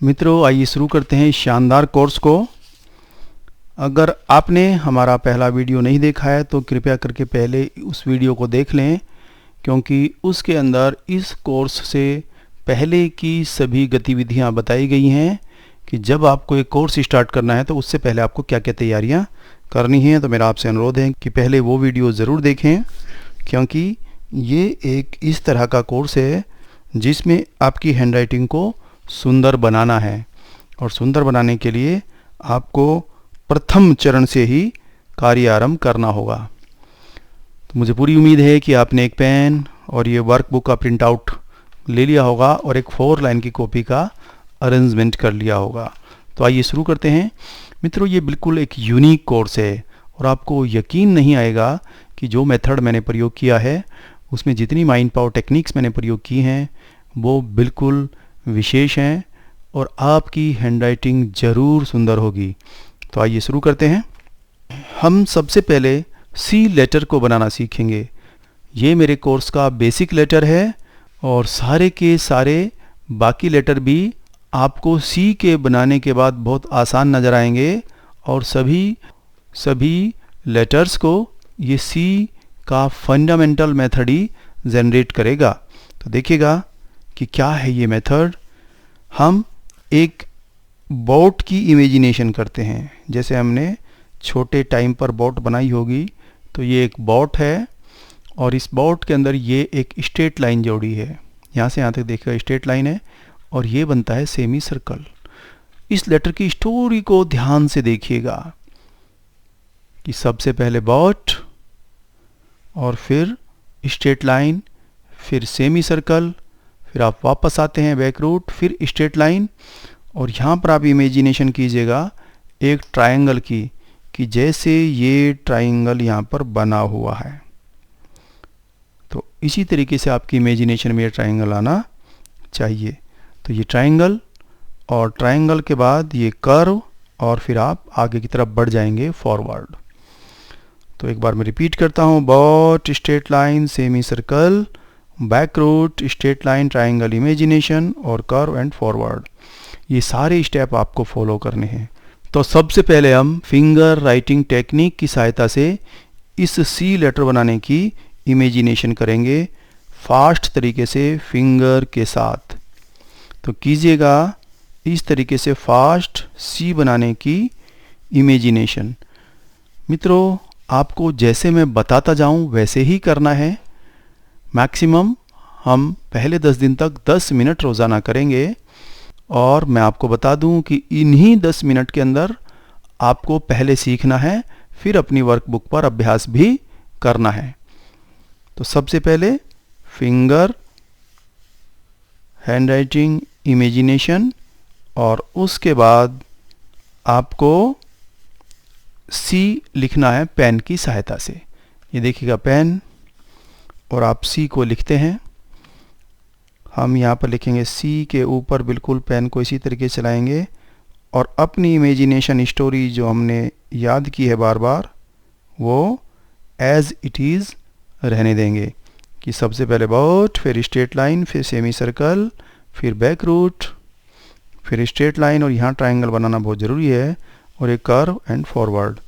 मित्रों, आइए शुरू करते हैं इस शानदार कोर्स को। अगर आपने हमारा पहला वीडियो नहीं देखा है तो कृपया करके पहले उस वीडियो को देख लें, क्योंकि उसके अंदर इस कोर्स से पहले की सभी गतिविधियां बताई गई हैं कि जब आपको एक कोर्स स्टार्ट करना है तो उससे पहले आपको क्या क्या तैयारियां करनी हैं। तो मेरा आपसे अनुरोध है कि पहले वो वीडियो ज़रूर देखें, क्योंकि ये एक इस तरह का कोर्स है जिसमें आपकी हैंडराइटिंग को सुंदर बनाना है, और सुंदर बनाने के लिए आपको प्रथम चरण से ही कार्य आरंभ करना होगा। तो मुझे पूरी उम्मीद है कि आपने एक पेन और ये वर्कबुक का प्रिंट आउट ले लिया होगा और एक 4 लाइन की कॉपी का अरेंजमेंट कर लिया होगा। तो आइए शुरू करते हैं। मित्रों, ये बिल्कुल एक यूनिक कोर्स है और आपको यकीन नहीं आएगा कि जो मेथड मैंने प्रयोग किया है उसमें जितनी माइंड पावर टेक्निक्स मैंने प्रयोग की हैं वो बिल्कुल विशेष हैं और आपकी हैंडराइटिंग ज़रूर सुंदर होगी। तो आइए शुरू करते हैं। हम सबसे पहले सी लेटर को बनाना सीखेंगे। ये मेरे कोर्स का बेसिक लेटर है और सारे के सारे बाकी लेटर भी आपको सी के बनाने के बाद बहुत आसान नज़र आएंगे और सभी लेटर्स को ये सी का फंडामेंटल मेथड ही जनरेट करेगा। तो देखिएगा कि क्या है ये मेथड। हम एक बोट की इमेजिनेशन करते हैं। जैसे हमने छोटे टाइम पर बोट बनाई होगी, तो ये एक बोट है और इस बोट के अंदर ये एक स्ट्रेट लाइन जोड़ी है। यहाँ से यहाँ तक देखिएगा स्ट्रेट लाइन है और ये बनता है सेमी सर्कल। इस लेटर की स्टोरी को ध्यान से देखिएगा कि सबसे पहले बोट और फिर स्ट्रेट लाइन, फिर सेमी सर्कल, फिर आप वापस आते हैं बैक रूट, फिर स्ट्रेट लाइन, और यहाँ पर आप इमेजिनेशन कीजिएगा एक ट्रायंगल की, कि जैसे ये ट्रायंगल यहाँ पर बना हुआ है। तो इसी तरीके से आपकी इमेजिनेशन में ये ट्रायंगल आना चाहिए। तो ये ट्रायंगल और ट्रायंगल के बाद ये कर्व, और फिर आप आगे की तरफ बढ़ जाएंगे फॉरवर्ड। तो एक बार मैं रिपीट करता हूँ। Boat, straight line, semi circle, back route, straight line, triangle, imagination और कर्व एंड फॉरवर्ड। ये सारे स्टेप आपको फॉलो करने हैं। तो सबसे पहले हम फिंगर राइटिंग टेक्निक की सहायता से इस सी लेटर बनाने की इमेजिनेशन करेंगे, फास्ट तरीके से फिंगर के साथ। तो कीजिएगा इस तरीके से फास्ट सी बनाने की इमेजिनेशन। मित्रों, आपको जैसे मैं बताता जाऊं वैसे ही करना है। मैक्सिमम हम पहले 10 दिन तक 10 मिनट रोज़ाना करेंगे, और मैं आपको बता दूं कि इन्हीं 10 मिनट के अंदर आपको पहले सीखना है, फिर अपनी वर्कबुक पर अभ्यास भी करना है। तो सबसे पहले फिंगर हैंडराइटिंग इमेजिनेशन, और उसके बाद आपको सी लिखना है पेन की सहायता से। ये देखिएगा पेन, और आप सी को लिखते हैं। हम यहाँ पर लिखेंगे सी के ऊपर, बिल्कुल पेन को इसी तरीके से चलाएंगे और अपनी इमेजिनेशन स्टोरी जो हमने याद की है बार बार, वो एज इट इज़ रहने देंगे। कि सबसे पहले बोट, फिर स्ट्रेट लाइन, फिर सेमी सर्कल, फिर बैक रूट, फिर स्ट्रेट लाइन, और यहाँ ट्रायंगल बनाना बहुत ज़रूरी है, और एक कर्व एंड फॉरवर्ड।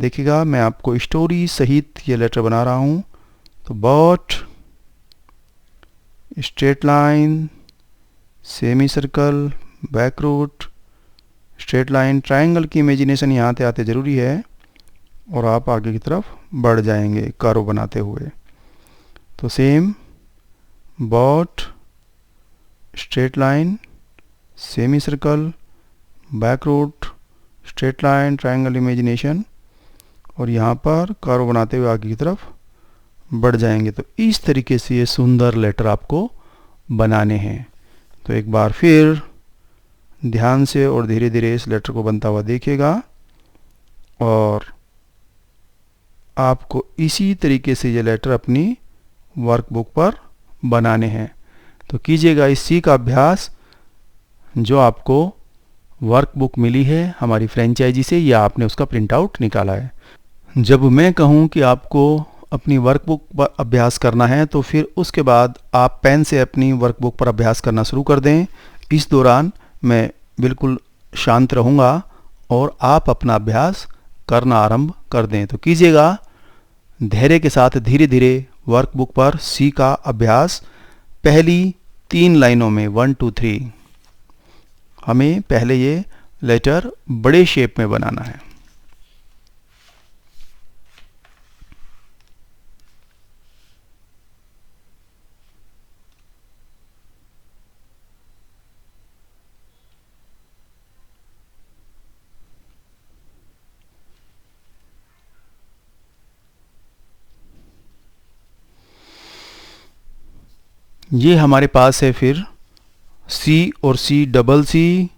देखिएगा मैं आपको स्टोरी सहित ये लेटर बना रहा हूँ। तो boat, straight line, semi circle, back route, straight line, triangle की इमेजिनेशन यहाँ आते आते ज़रूरी है, और आप आगे की तरफ बढ़ जाएंगे कर्व बनाते हुए। तो same boat, straight line, semi circle, back route, straight line, triangle imagination, और यहाँ पर कर्व बनाते हुए आगे की तरफ बढ़ जाएंगे। तो इस तरीके से ये सुंदर लेटर आपको बनाने हैं। तो एक बार फिर ध्यान से और धीरे धीरे इस लेटर को बनता हुआ देखिएगा, और आपको इसी तरीके से ये लेटर अपनी वर्कबुक पर बनाने हैं। तो कीजिएगा इस सी का अभ्यास जो आपको वर्कबुक मिली है हमारी फ्रेंचाइजी से, या आपने उसका प्रिंट आउट निकाला है। जब मैं कहूँ कि आपको अपनी वर्कबुक पर अभ्यास करना है तो फिर उसके बाद आप पेन से अपनी वर्कबुक पर अभ्यास करना शुरू कर दें। इस दौरान मैं बिल्कुल शांत रहूँगा और आप अपना अभ्यास करना आरंभ कर दें। तो कीजिएगा धैर्य के साथ धीरे धीरे वर्कबुक पर सी का अभ्यास पहली 3 लाइनों में 1 2 3। हमें पहले ये लेटर बड़े शेप में बनाना है। ये हमारे पास है फिर सी और सी डबल सी।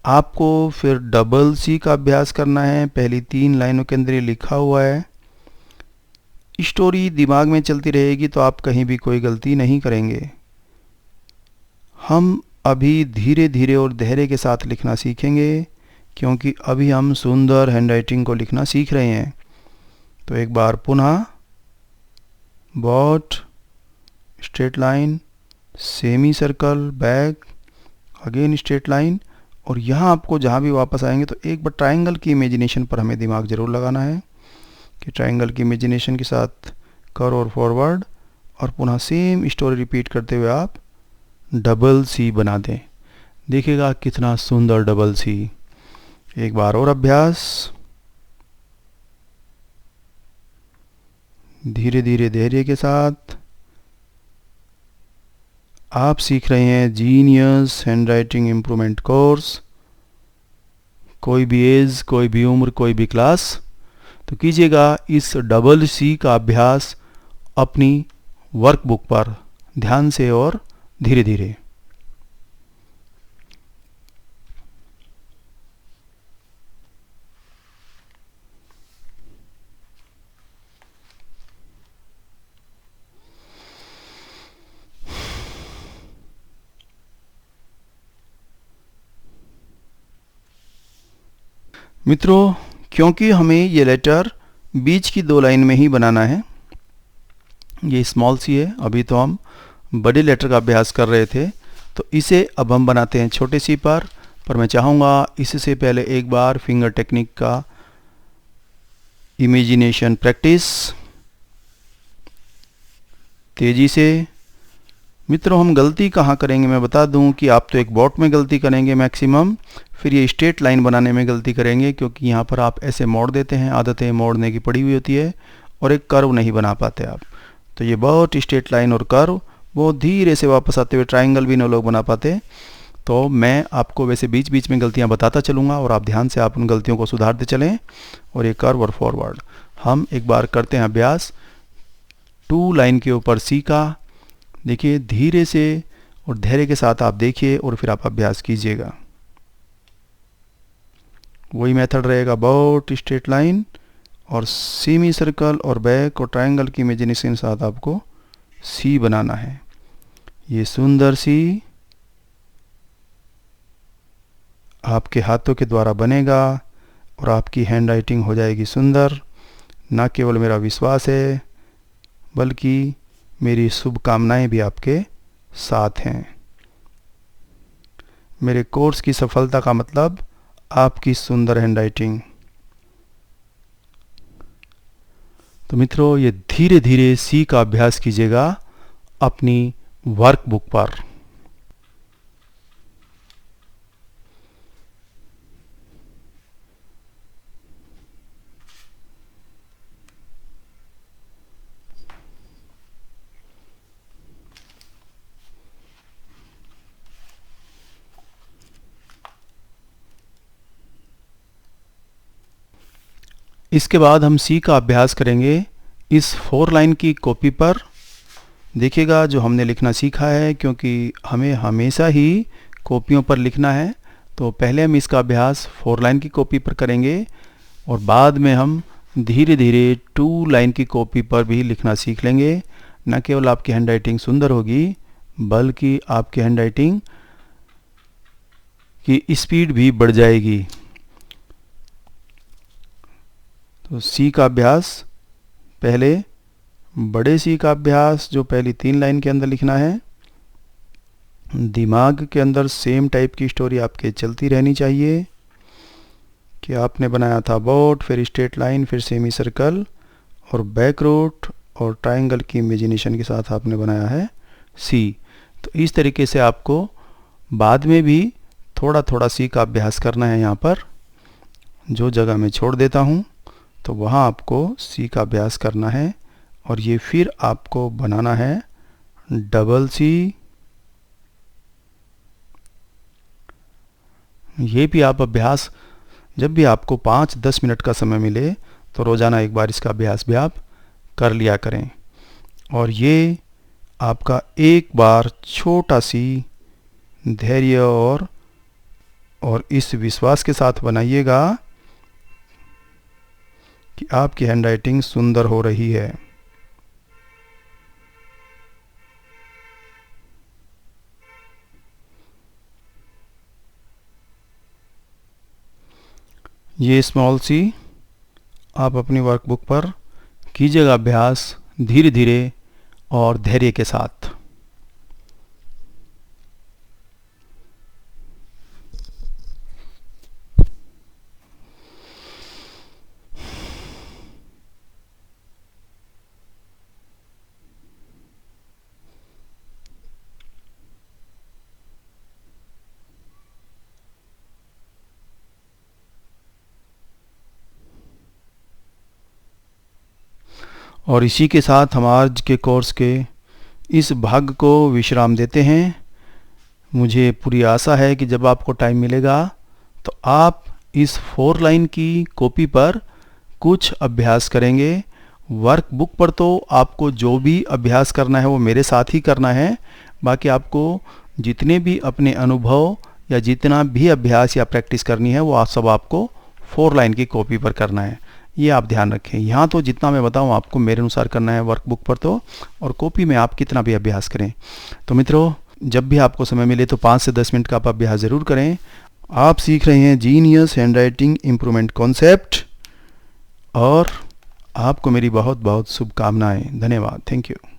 आपको फिर डबल सी का अभ्यास करना है। पहली 3 लाइनों के अंदर ये लिखा हुआ है। स्टोरी दिमाग में चलती रहेगी तो आप कहीं भी कोई गलती नहीं करेंगे। हम अभी धीरे धीरे और धैर्य के साथ लिखना सीखेंगे क्योंकि अभी हम सुंदर हैंडराइटिंग को लिखना सीख रहे हैं। तो एक बार पुनः boat, straight line, semi circle, back, again straight line. और यहाँ आपको जहाँ भी वापस आएंगे तो एक बार ट्रायंगल की इमेजिनेशन पर हमें दिमाग ज़रूर लगाना है कि ट्रायंगल की इमेजिनेशन के साथ कर और फॉरवर्ड और पुनः सेम स्टोरी रिपीट करते हुए आप डबल सी बना दें। देखिएगा कितना सुंदर डबल सी। एक बार और अभ्यास। धीरे धीरे धैर्य के साथ आप सीख रहे हैं जीनियस हैंडराइटिंग इम्प्रूवमेंट कोर्स। कोई भी एज, कोई भी उम्र, कोई भी क्लास। तो कीजिएगा इस डबल सी का अभ्यास अपनी वर्कबुक पर ध्यान से और धीरे धीरे। मित्रों, क्योंकि हमें ये लेटर बीच की 2 लाइन में ही बनाना है, ये स्मॉल सी है। अभी तो हम बड़े लेटर का अभ्यास कर रहे थे तो इसे अब हम बनाते हैं छोटे सी पर मैं चाहूँगा इससे पहले एक बार फिंगर टेक्निक का इमेजिनेशन प्रैक्टिस तेज़ी से। मित्रों, हम गलती कहाँ करेंगे मैं बता दूं कि आप तो एक बॉट में गलती करेंगे मैक्सिमम, फिर ये स्ट्रेट लाइन बनाने में गलती करेंगे क्योंकि यहाँ पर आप ऐसे मोड़ देते हैं, आदतें मोड़ने की पड़ी हुई होती है और एक कर्व नहीं बना पाते आप। तो ये बहुत स्ट्रेट लाइन और कर्व बहुत धीरे से वापस आते हुए ट्रायंगल भी न लोग बना पाते। तो मैं आपको वैसे बीच बीच में गलतियाँ बताता चलूँगा और आप ध्यान से आप उन गलतियों को सुधारते चलें। और ये कर्व और फॉरवर्ड हम एक बार करते हैं अभ्यास 2 लाइन के ऊपर सी का। देखिए धीरे से और धैर्य के साथ आप देखिए और फिर आप अभ्यास कीजिएगा। वही मेथड रहेगा, बहुत स्ट्रेट लाइन और सेमी सर्कल और बैक और ट्रायंगल की इमेजिनेशन के साथ आपको सी बनाना है। ये सुंदर सी आपके हाथों के द्वारा बनेगा और आपकी हैंडराइटिंग हो जाएगी सुंदर। न केवल मेरा विश्वास है बल्कि मेरी शुभकामनाएं भी आपके साथ हैं। मेरे कोर्स की सफलता का मतलब आपकी सुंदर हैंडराइटिंग। तो मित्रों, ये धीरे धीरे सी का अभ्यास कीजिएगा अपनी वर्कबुक पर। इसके बाद हम सी का अभ्यास करेंगे इस 4 लाइन की कॉपी पर। देखिएगा जो हमने लिखना सीखा है, क्योंकि हमें हमेशा ही कॉपियों पर लिखना है, तो पहले हम इसका अभ्यास 4 लाइन की कॉपी पर करेंगे और बाद में हम धीरे धीरे 2 लाइन की कॉपी पर भी लिखना सीख लेंगे। न केवल आपकी हैंडराइटिंग सुंदर होगी बल्कि आपकी हैंडराइटिंग की स्पीड भी बढ़ जाएगी। तो सी का अभ्यास, पहले बड़े सी का अभ्यास जो पहली 3 लाइन के अंदर लिखना है, दिमाग के अंदर सेम टाइप की स्टोरी आपके चलती रहनी चाहिए कि आपने बनाया था बोट, फिर स्ट्रेट लाइन, फिर सेमी सर्कल और बैक रूट और ट्रायंगल की इमेजिनेशन के साथ आपने बनाया है सी। तो इस तरीके से आपको बाद में भी थोड़ा थोड़ा सी का अभ्यास करना है। यहाँ पर जो जगह मैं छोड़ देता हूँ तो वहाँ आपको सी का अभ्यास करना है और ये फिर आपको बनाना है डबल सी। ये भी आप अभ्यास जब भी आपको 5-10 मिनट का समय मिले तो रोज़ाना एक बार इसका अभ्यास भी आप कर लिया करें। और ये आपका एक बार छोटा सी धैर्य और इस विश्वास के साथ बनाइएगा कि आपकी हैंडराइटिंग सुंदर हो रही है। ये स्मॉल सी आप अपनी वर्कबुक पर कीजिएगा अभ्यास धीरे धीरे और धैर्य के साथ। और इसी के साथ हम आज के कोर्स के इस भाग को विश्राम देते हैं। मुझे पूरी आशा है कि जब आपको टाइम मिलेगा तो आप इस 4 लाइन की कॉपी पर कुछ अभ्यास करेंगे। वर्कबुक पर तो आपको जो भी अभ्यास करना है वो मेरे साथ ही करना है। बाकी आपको जितने भी अपने अनुभव या जितना भी अभ्यास या प्रैक्टिस करनी है वो सब आपको 4 लाइन की कॉपी पर करना है। ये आप ध्यान रखें। यहाँ तो जितना मैं बताऊँ आपको मेरे अनुसार करना है वर्कबुक पर तो, और कॉपी में आप कितना भी अभ्यास करें। तो मित्रों, जब भी आपको समय मिले तो 5 से 10 मिनट का आप अभ्यास ज़रूर करें। आप सीख रहे हैं जीनियस हैंडराइटिंग इम्प्रूवमेंट कॉन्सेप्ट और आपको मेरी बहुत बहुत शुभकामनाएं। धन्यवाद। Thank you.